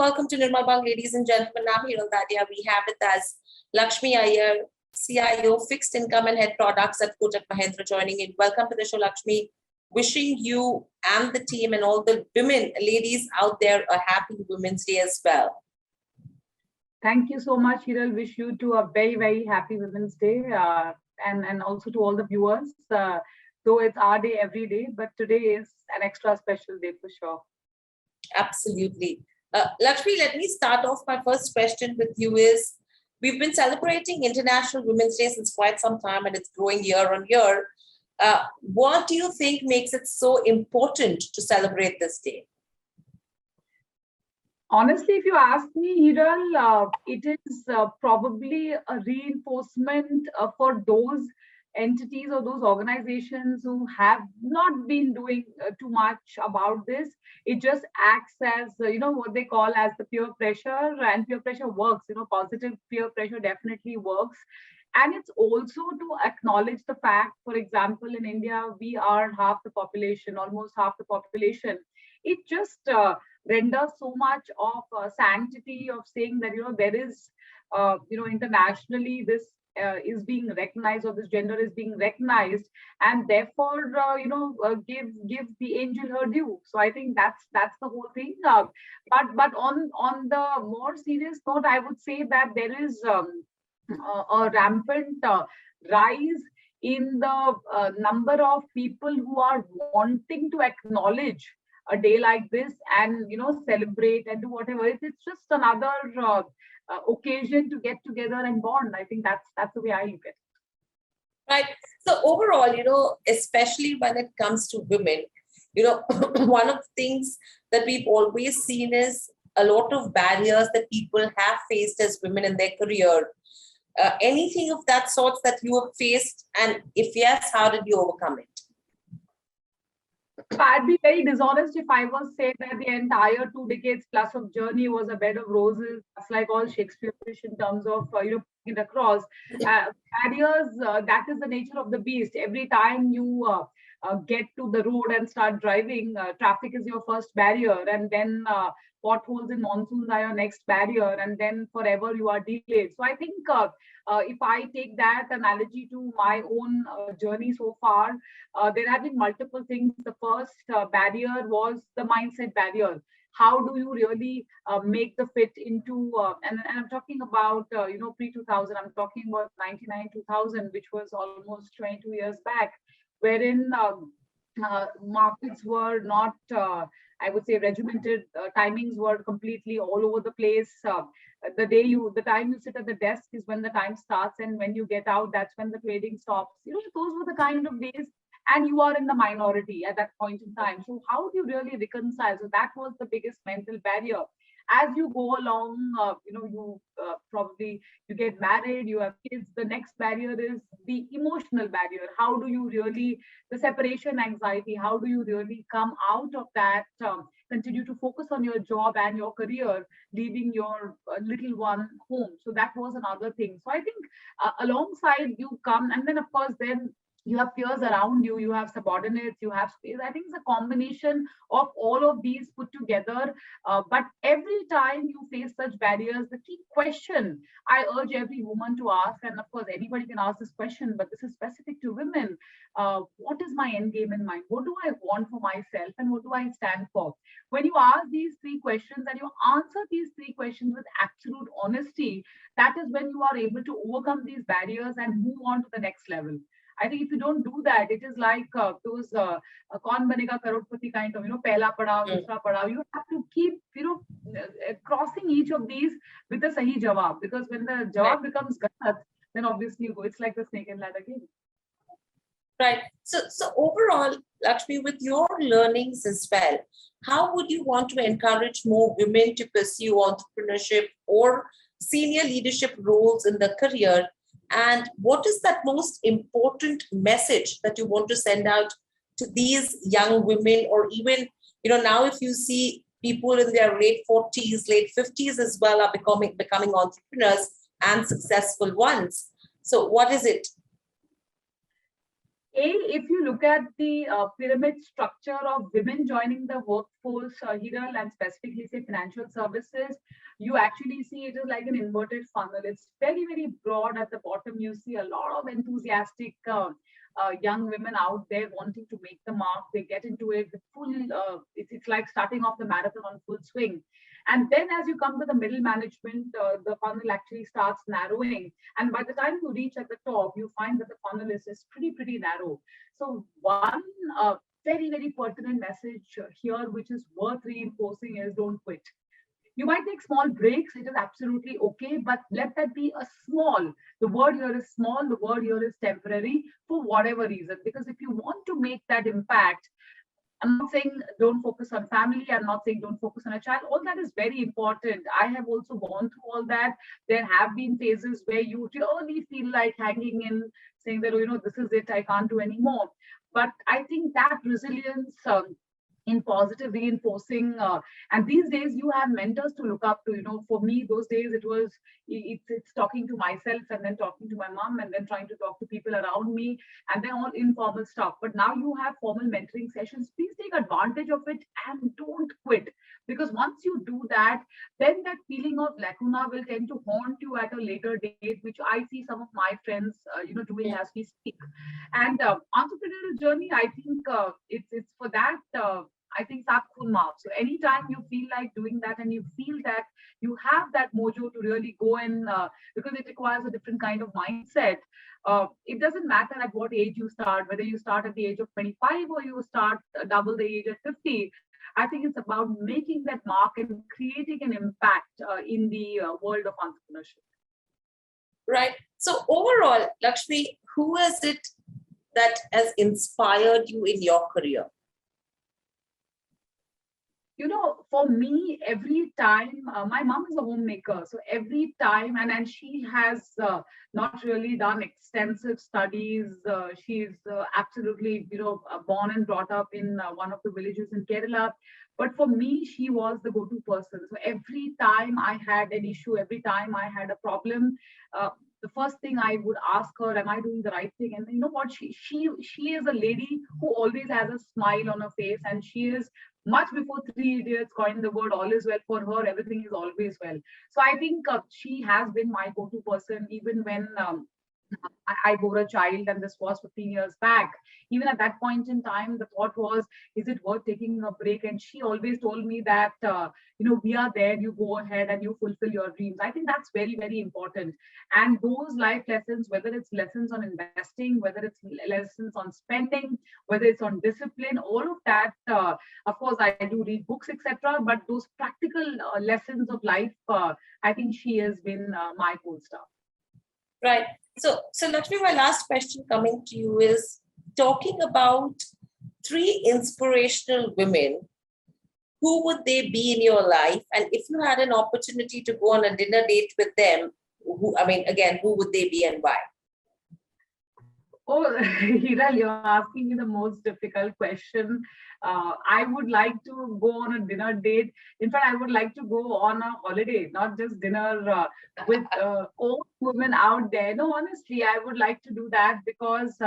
welcome to Nirmal, ladies and gentlemen. I'm Hiral Dadia. We have with us Laxmi Iyer, CIO, Fixed Income and Head Products at Kotak Mahindra, joining in. Welcome to the show, Laxmi. Wishing you and the team and all the women, ladies out there, a happy Women's Day as well. Thank you so much, Hiral. Wish you too a very, very happy Women's Day, and also to all the viewers. Though it's our day every day, but today is an extra special day for sure. Absolutely. Lakshmi, let me start off. My first question with you is, we've been celebrating International Women's Day since quite some time, and it's growing year on year. What do you think makes it so important to celebrate this day? Honestly, if you ask me, Hiral, it is probably a reinforcement for those entities or those organizations who have not been doing too much about this. It just acts as, what they call as the peer pressure, and peer pressure works. Positive peer pressure definitely works. And it's also to acknowledge the fact, for example, in India, we are half the population, almost half the population. It just renders so much of sanctity of saying that, there is, internationally, this is being recognized, or this gender is being recognized, and therefore, give the angel her due. So I think that's the whole thing. But on the more serious note, I would say that there is a rampant rise in the number of people who are wanting to acknowledge a day like this and celebrate and do whatever. It's just another occasion to get together and bond. I think that's the way I look at it. Right. So overall, especially when it comes to women, one of the things that we've always seen is a lot of barriers that people have faced as women in their career. Anything of that sort that you have faced, and if yes, how did you overcome it? I'd be very dishonest if I was say that the entire 2 decades plus of journey was a bed of roses. It's like all Shakespeare-ish in terms of putting it across. Barriers, that is the nature of the beast. Every time you get to the road and start driving, traffic is your first barrier, and then potholes in monsoons are your next barrier, and then forever you are delayed. So I think if I take that analogy to my own journey so far, there have been multiple things. The first barrier was the mindset barrier. How do you really make the fit into, and I'm talking about, pre-2000, I'm talking about 99, 2000, which was almost 22 years back, wherein markets were not, I would say, regimented. Timings were completely all over the place. The time you sit at the desk is when the time starts, and when you get out, that's when the trading stops. Those were the kind of days, and you are in the minority at that point in time. So how do you really reconcile? So that was the biggest mental barrier. As you go along, you get married, you have kids. The next barrier is the emotional barrier. How do you really, the separation anxiety, how do you really come out of that, continue to focus on your job and your career, leaving your little one home? So that was another thing. So I think alongside you come, and then of course, then you have peers around you, you have subordinates, you have space. I think it's a combination of all of these put together. But every time you face such barriers, the key question I urge every woman to ask, and of course anybody can ask this question, but this is specific to women, what is my end game in mind? What do I want for myself, and what do I stand for? When you ask these 3 questions and you answer these 3 questions with absolute honesty, that is when you are able to overcome these barriers and move on to the next level. I think if you don't do that, it is like those Kaun Banega Crorepati kind of, pehla padav, dusra padav. You have to keep, crossing each of these with a sahi jawab, because when the jawab becomes galat, then obviously you go. It's like the snake and ladder game. Right. So overall, Lakshmi, with your learnings as well, how would you want to encourage more women to pursue entrepreneurship or senior leadership roles in their career? And what is that most important message that you want to send out to these young women, or even, now if you see people in their late 40s, late 50s as well are becoming entrepreneurs and successful ones. So what is it? If you look at the pyramid structure of women joining the workforce, Hiral, and specifically say financial services, you actually see it is like an inverted funnel. It's very, very broad at the bottom. You see a lot of enthusiastic young women out there wanting to make the mark. They get into it with full, it's like starting off the marathon on full swing. And then as you come to the middle management, the funnel actually starts narrowing. And by the time you reach at the top, you find that the funnel is pretty, pretty narrow. So one very, very pertinent message here, which is worth reinforcing, is don't quit. You might take small breaks, it is absolutely okay, but let that be a small. The word here is small, the word here is temporary for whatever reason. Because if you want to make that impact, I'm not saying don't focus on family. I'm not saying don't focus on a child. All that is very important. I have also gone through all that. There have been phases where you really feel like hanging in, saying that, oh, this is it, I can't do anymore. But I think that resilience, in positive reinforcing, and these days you have mentors to look up to. For me, those days it's talking to myself and then talking to my mom and then trying to talk to people around me, and then all informal stuff. But now you have formal mentoring sessions. Please take advantage of it and don't quit, because once you do that, then that feeling of lacuna will tend to haunt you at a later date, which I see some of my friends doing as we speak. And entrepreneurial journey, I think it's for that, I think Saat Khun Maaf. So anytime you feel like doing that and you feel that you have that mojo to really go in, because it requires a different kind of mindset. It doesn't matter at what age you start, whether you start at the age of 25 or you start double the age at 50. I think it's about making that mark and creating an impact in the world of entrepreneurship. Right. So overall, Lakshmi, who is it that has inspired you in your career? For me, every time, my mom is a homemaker. So every time, and she has not really done extensive studies. She's absolutely, born and brought up in one of the villages in Kerala. But for me, she was the go-to person. So every time I had an issue, every time I had a problem, the first thing I would ask her, am I doing the right thing? And you know what? She is a lady who always has a smile on her face, and she is much before Three Idiots coined the word all is well. For her, everything is always well. So I think she has been my go-to person, even when I bore a child, and this was 15 years back. Even at that point in time, the thought was, is it worth taking a break? And she always told me that, we are there, you go ahead and you fulfill your dreams. I think that's very, very important. And those life lessons, whether it's lessons on investing, whether it's lessons on spending, whether it's on discipline, all of that, of course, I do read books, etc. But those practical lessons of life, I think she has been my gold star. Right. So Lakshmi, my last question coming to you is talking about 3 inspirational women. Who would they be in your life? And if you had an opportunity to go on a dinner date with them, who would they be and why? Oh, Hiral, you're asking me the most difficult question. I would like to go on a dinner date. In fact, I would like to go on a holiday, not just dinner with all women out there. No, honestly, I would like to do that because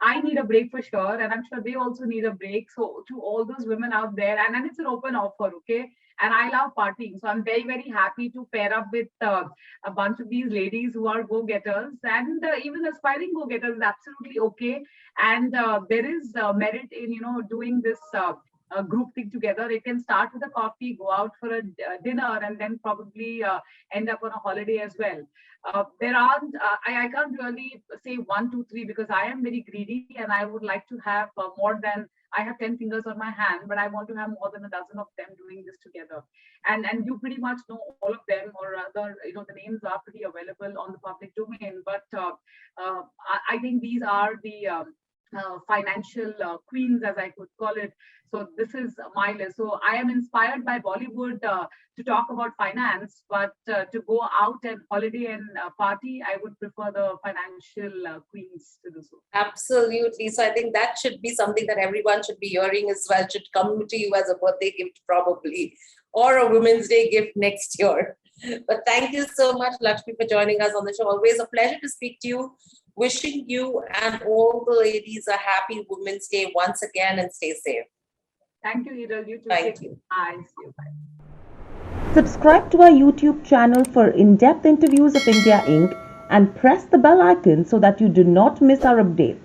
I need a break for sure. And I'm sure they also need a break. So to all those women out there, and it's an open offer, okay? And I love partying. So I'm very, very happy to pair up with a bunch of these ladies who are go-getters, and even aspiring go-getters is absolutely okay. And there is merit in, doing this group thing together. It can start with a coffee, go out for a dinner, and then probably end up on a holiday as well. There aren't, I can't really say 1, 2, 3 because I am very greedy and I would like to have more than, I have 10 fingers on my hand, but I want to have more than a dozen of them doing this together. And you pretty much know all of them, or rather, the names are pretty available on the public domain. But I think these are the financial queens, as I could call it. So this is my list. So I am inspired by Bollywood to talk about finance, but to go out and holiday and party, I would prefer the financial queens to do so. Absolutely. So I think that should be something that everyone should be hearing as well. Should come to you as a birthday gift probably, or a Women's Day gift next year. But thank you so much, Lakshmi, for joining us on the show. Always a pleasure to speak to you. Wishing you and all the ladies a happy Women's Day once again, and stay safe. Thank you, Hiral. You too. Thank you. Bye. See you. Bye. Subscribe to our YouTube channel for in-depth interviews of India Inc. and press the bell icon so that you do not miss our updates.